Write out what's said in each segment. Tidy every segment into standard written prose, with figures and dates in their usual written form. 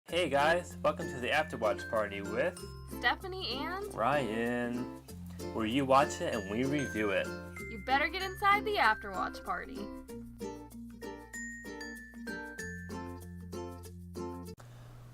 Hey guys, welcome to the Afterwatch Party with Stephanie and Ryan, where you watch it and we review it. you better get inside the Afterwatch Party.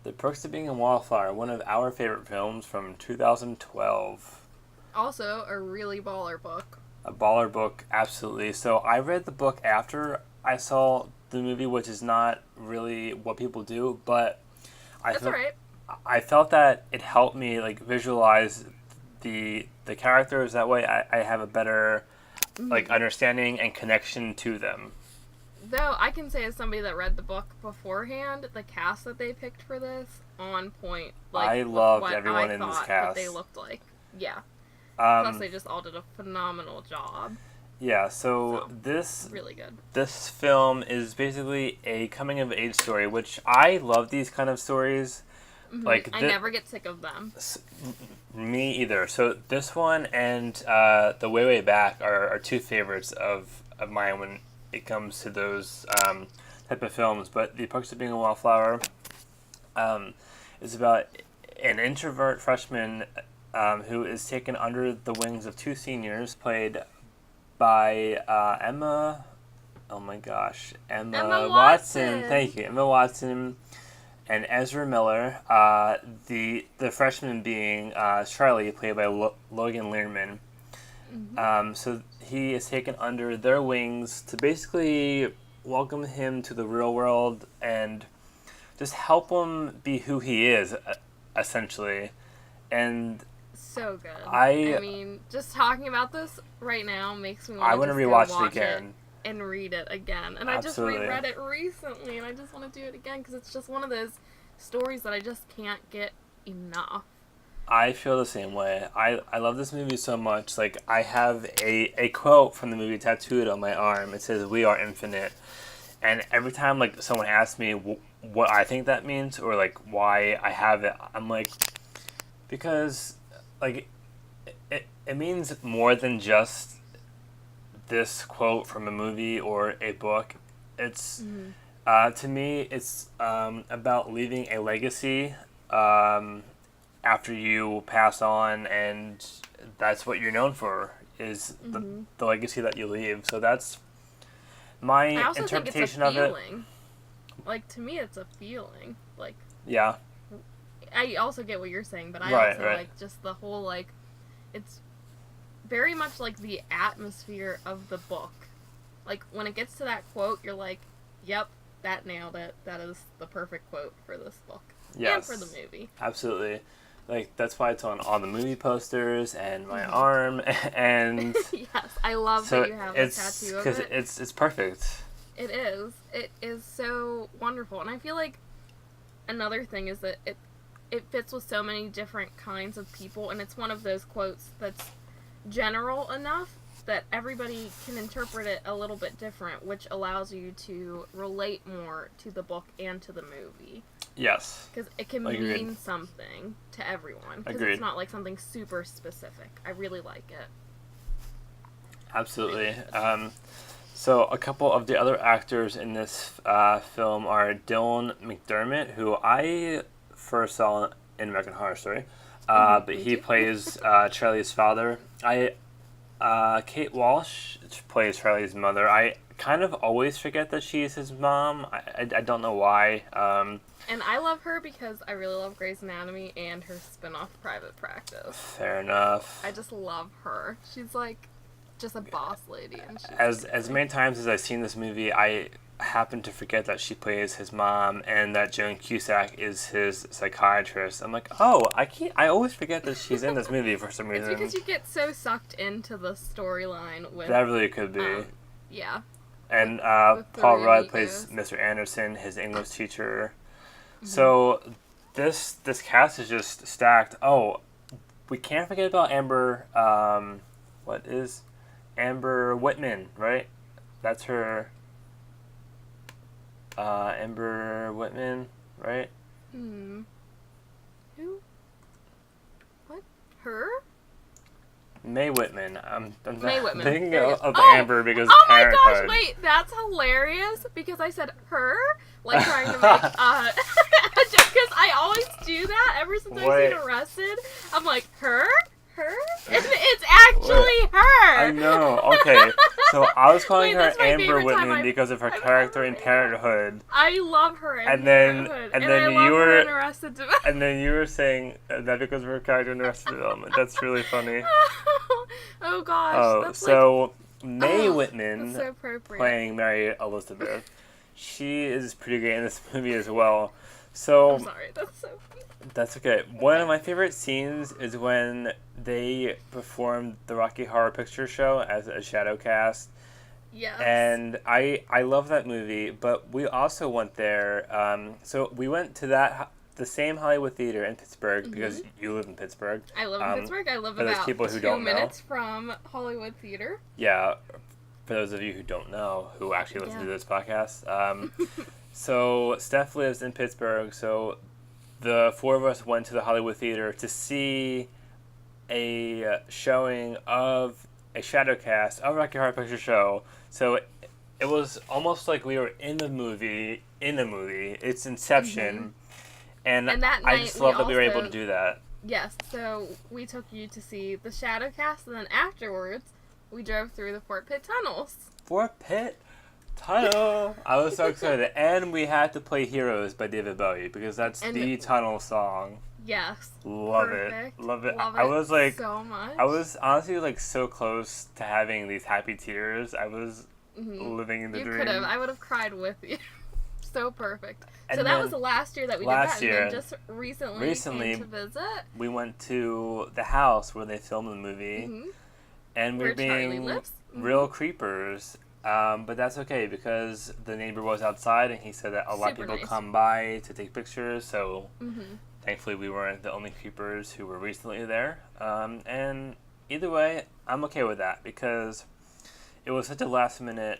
The Perks of Being a Wallflower, one of our favorite films from 2012. Also, a really baller book. A baller book, absolutely. So I read the book after I saw the movie, which is not really what people do, but That's alright. I felt that it helped me visualize the characters. That way I have a better understanding and connection to them. Though, I can say as somebody that read the book beforehand, the cast that they picked for this, on point. I loved what everyone I in this thought cast. What they looked like. Yeah. Plus, they just all did a phenomenal job. Yeah, so this really good. This film is basically a coming of age story, which I love these kind of stories. I never get sick of them. Me either. So this one and The Way Back are two favorites of mine when it comes to those type of films. But The Perks of Being a Wallflower is about an introvert freshman who is taken under the wings of two seniors, played by Emma Watson. Thank you, Emma Watson and Ezra Miller. The freshman being Charlie, played by Logan Lerman. So he is taken under their wings to basically welcome him to the real world and just help him be who he is, essentially. And so good. I mean, just talking about this right now makes me want I want to rewatch it again. And read it again. And Absolutely. I just reread it recently, and I just want to do it again because it's just one of those stories that I just can't get enough. I feel the same way. I love this movie so much. I have a quote from the movie tattooed on my arm. It says, "We are infinite." And every time someone asks me what I think that means or why I have it, I'm like, because it means more than just this quote from a movie or a book. It's to me, it's about leaving a legacy after you pass on, and that's what you're known for, is the legacy that you leave. So that's my interpretation of it. I also think it's a feeling. To me, it's a feeling. Yeah. I also get what you're saying, but I also just the whole it's very much the atmosphere of the book. When it gets to that quote, you're like, yep, that nailed it. That is the perfect quote for this book. Yes. And for the movie. Absolutely. That's why it's on all the movie posters and my arm, and yes, I love that you have a tattoo of it. Because it's perfect. It is. It is so wonderful, and I feel like another thing is that it fits with so many different kinds of people, and it's one of those quotes that's general enough that everybody can interpret it a little bit different, which allows you to relate more to the book and to the movie. Yes. Because it can mean something to everyone. Because it's not something super specific. I really like it. Absolutely. So a couple of the other actors in this film are Dylan McDermott, who I first saw in American Horror Story, but he plays Charlie's father. Kate Walsh plays Charlie's mother. I kind of always forget that she's his mom. I don't know why. And I love her because I really love Grey's Anatomy and her spin-off Private Practice. Fair enough. I just love her. She's just a boss lady. And as many times as I've seen this movie, I happen to forget that she plays his mom and that Joan Cusack is his psychiatrist. I'm like, oh, I always forget that she's in this movie for some reason. It's because you get so sucked into the storyline with... That really could be. Yeah. And Paul Rudd plays Mr. Anderson, his English teacher. So this cast is just stacked. Oh, we can't forget about Amber. What is Amber Whitman, right? That's her. Amber Whitman, right? Who? What? Her? May Whitman. I'm May Whitman. thinking of Amber because oh my Parenthood. gosh, wait, that's hilarious because I said her, trying to make just because I seen Arrested, I'm like, her? And it's actually her. I know. Okay, so I was calling her that's my Amber favorite time Whitman because of her character in Parenthood. I love her in And then Parenthood. and And then I love you her were in Arrested Development. and then you were saying that because of her character in Arrested Development. That's really funny. Oh gosh. Oh, That's so Mae that's Whitman so appropriate. playing Mary Elizabeth. She is pretty great in this movie as well. So I'm sorry, that's so cute. that's okay. One of my favorite scenes is when they performed the Rocky Horror Picture Show as a shadow cast. Yes. And I love that movie, but we also went there. So we went to the same Hollywood theater in Pittsburgh because you live in Pittsburgh. I live in Pittsburgh. I live for those about people who 2 don't know. minutes from Hollywood Theater. Yeah, for those of you who don't know, who actually listen to this podcast. So Steph lives in Pittsburgh, so the four of us went to the Hollywood Theater to see a showing of a shadow cast of Rocky Horror Picture Show. So it was almost like we were in the movie. It's Inception. And that I night just love that we were able also- to do that. Yes, so we took you to see the shadow cast, and then afterwards, we drove through the Fort Pitt tunnels. Fort Pitt Tunnel! I was so excited. And we had to play Heroes by David Bowie because that's the tunnel song. Yes. Love Perfect. it. Love it. Love I was like, so much. I was honestly like so close to having these happy tears. I was living in the dream. You could have. I would have cried with you. So perfect. And so that then was the last year that we last did that. year, And then just recently came to visit. We went to the house where they filmed the movie. And we were Where Charlie being lives. real creepers. But that's okay because the neighbor was outside and he said that a lot of Super people nice. come by to take pictures. So thankfully we weren't the only creepers who were recently there. And either way, I'm okay with that because it was such a last minute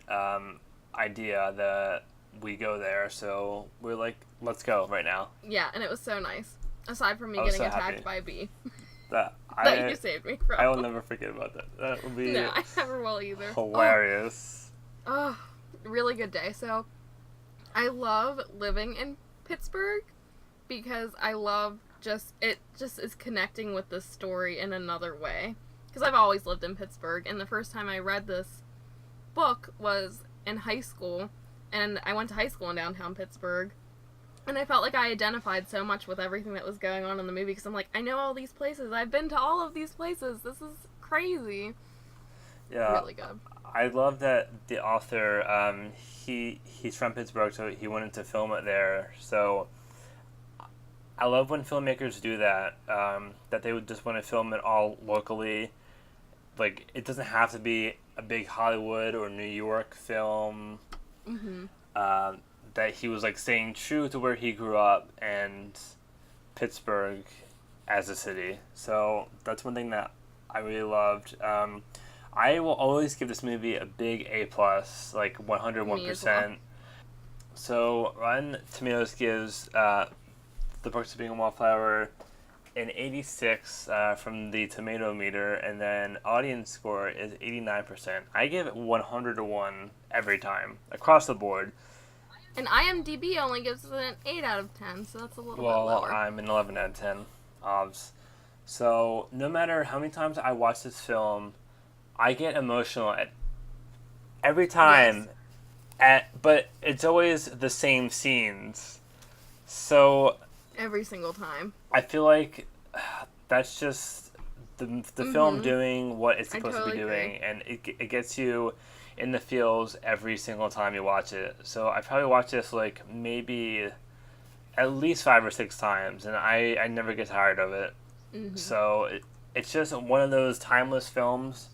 idea that we go there. So we're like, let's go right now. Yeah, and it was so nice. Aside from me I was getting so attacked happy. by a bee. That That you saved me from. I will never forget about that. That will be No, I never will either. hilarious. Oh, really good day. So, I love living in Pittsburgh because I love it just is connecting with the story in another way. Because I've always lived in Pittsburgh, and the first time I read this book was in high school, and I went to high school in downtown Pittsburgh. And I felt like I identified so much with everything that was going on in the movie because I'm like, I know all these places. I've been to all of these places. This is crazy. Yeah. Really good. I love that the author, he's from Pittsburgh, so he wanted to film it there. So I love when filmmakers do that, that they would just want to film it all locally. Like, it doesn't have to be a big Hollywood or New York film. That he was like staying true to where he grew up and Pittsburgh as a city. So that's one thing that I really loved. I will always give this movie a big A+, like 101%. Well. So Rotten Tomatoes gives The Perks of Being a Wallflower an 86 from the tomato meter, and then audience score is 89%. I give it 100 to 1 every time, across the board. And IMDb only gives it an 8 out of 10, so that's a little bit Well, lower. I'm an 11 out of 10, obvs. So no matter how many times I watch this film, I get emotional at every time. Yes. But it's always the same scenes. So Every single time. I feel like that's just the film doing what it's supposed to be doing, and it gets you in the feels every single time you watch it. So I probably watch this like maybe at least 5 or 6 times, and I never get tired of it. So it's just one of those timeless films.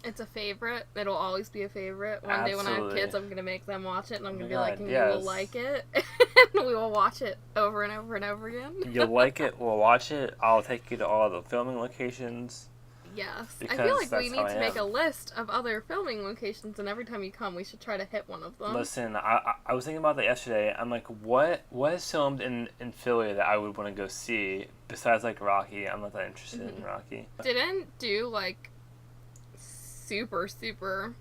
It's a favorite. It'll always be a favorite. One day when I have Absolutely. kids, I'm going to make them watch it, and I'm going to be God, like, and you yes. will like it. And we will watch it over and over and over again. You'll like it, we'll watch it. I'll take you to all the filming locations. Yes. I Because feel like that's we how need I to make am. a list of other filming locations, and every time you come, we should try to hit one of them. Listen, I was thinking about that yesterday. I'm like, what is filmed in Philly that I would want to go see besides like Rocky? I'm not that interested in Rocky. Didn't do, like, super, super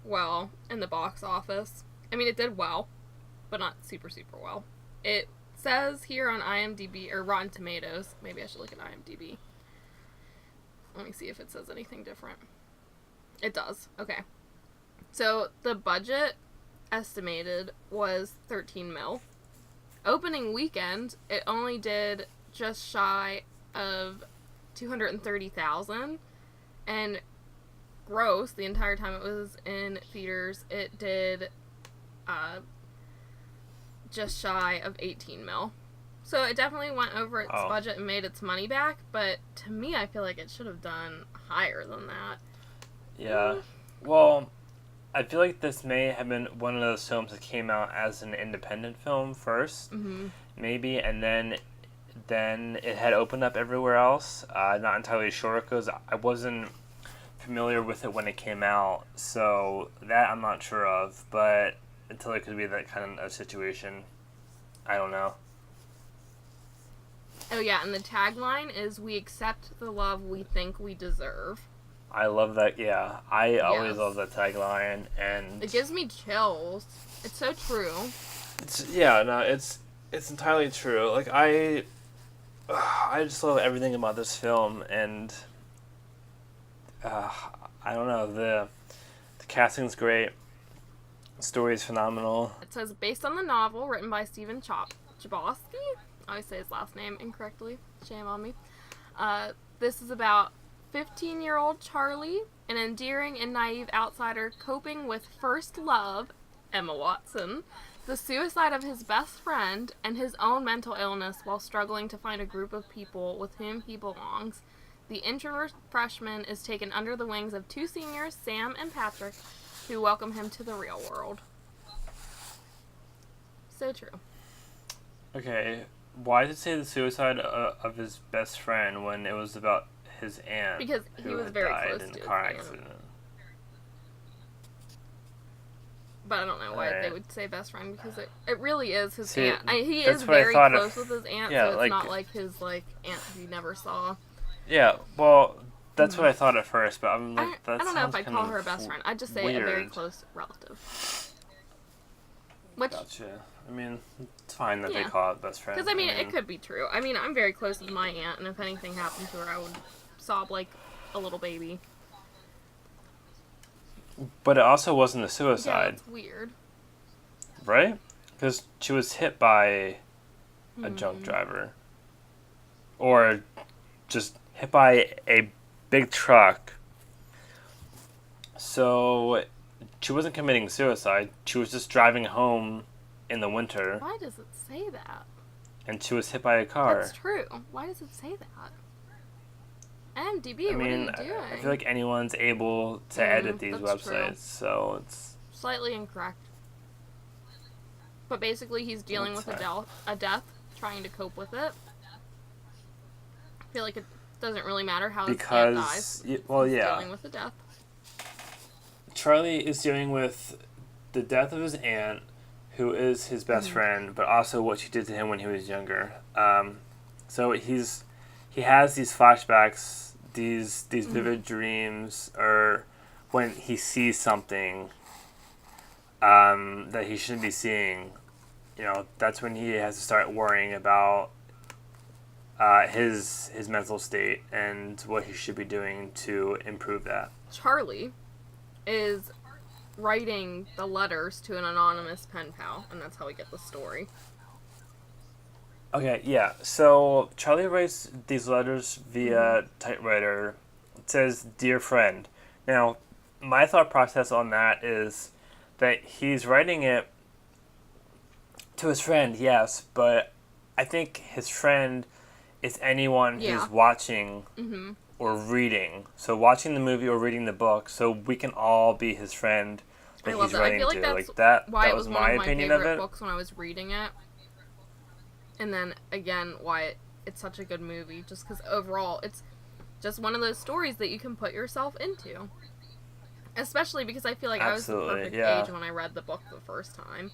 well in the box office. I mean, it did well, but not super, super well. It says here on IMDb, or Rotten Tomatoes, maybe I should look at IMDb. Let me see if it says anything different. It does. Okay. So, the budget estimated was 13 mil. Opening weekend, it only did just shy of 230,000. And gross, the entire time it was in theaters, it did just shy of 18 mil. So it definitely went over its budget and made its money back, but to me, I feel like it should have done higher than that. Yeah. Well, I feel like this may have been one of those films that came out as an independent film first, maybe, and then it had opened up everywhere else. Not entirely sure, because I wasn't familiar with it when it came out, so that I'm not sure of, but until it could be that kind of situation, I don't know. Oh yeah, and the tagline is, "We accept the love we think we deserve." I love that, yeah. I always love that tagline, and... It gives me chills. It's so true. It's entirely true. Like, I just love everything about this film, and... I don't know, the casting's great. The story's phenomenal. It says, based on the novel written by Stephen Chbosky. I always say his last name incorrectly. Shame on me. This is about 15-year-old Charlie, an endearing and naive outsider coping with first love, Emma Watson, the suicide of his best friend, and his own mental illness while struggling to find a group of people with whom he belongs. The introvert freshman is taken under the wings of two seniors, Sam and Patrick, who welcome him to the real world. So true. Okay, why did it say the suicide of his best friend when it was about his aunt? Because he was very close to his car aunt. accident. But I don't know why they would say best friend, because it really is his See, aunt. He is very close with his aunt, so it's not like his aunt he never saw. Yeah, well, that's what I thought at first, but I'm like, I don't know if I'd call her a best friend. I'd just say a very close relative. Which, gotcha. I mean, it's fine that they call it best friend. Because, I mean, it could be true. I mean, I'm very close with my aunt, and if anything happened to her, I would sob like a little baby. But it also wasn't a suicide. Yeah, it's weird. Right? Because she was hit by a drunk driver. Or just hit by a big truck. So she wasn't committing suicide. She was just driving home in the winter. Why does it say that? And she was hit by a car. That's true. Why does it say that? IMDb, I mean, what are you doing? I feel like anyone's able to edit these websites, true. so it's... Slightly incorrect. But basically he's dealing with a death, trying to cope with it. I feel like it doesn't really matter how his aunt dies. He's dealing with the death. Charlie is dealing with the death of his aunt, who is his best friend, but also what she did to him when he was younger. So he has these flashbacks, these vivid dreams, or when he sees something that he shouldn't be seeing. You know, that's when he has to start worrying about his mental state and what he should be doing to improve that. Charlie is writing the letters to an anonymous pen pal, and that's how we get the story. Okay, yeah. So Charlie writes these letters via typewriter. It says, "Dear friend." Now, my thought process on that is that he's writing it to his friend, yes, but I think his friend is anyone who's watching or reading. So watching the movie or reading the book, so we can all be his friend that he's writing to. Why it was my one of my opinion of favorite it. books when I was reading it. And then, again, why it's such a good movie. Just because overall, it's just one of those stories that you can put yourself into. Especially because I feel like I was the perfect age when I read the book the first time.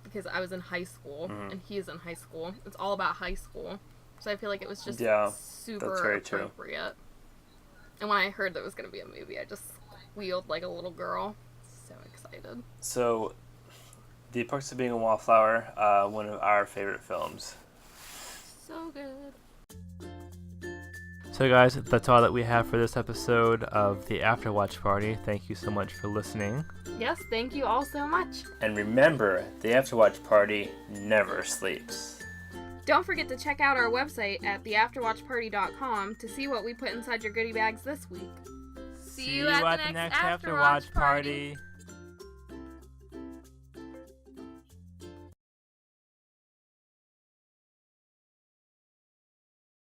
Because I was in high school, and he's in high school. It's all about high school. So I feel like it was just super appropriate. And when I heard there was going to be a movie, I just squealed like a little girl. So excited. So, The Perks of Being a Wallflower, one of our favorite films. So good. So guys, that's all that we have for this episode of the After Watch Party. Thank you so much for listening. Yes, thank you all so much. And remember, the After Watch Party never sleeps. Don't forget to check out our website at theafterwatchparty.com to see what we put inside your goodie bags this week. See you at the next After Watch Party.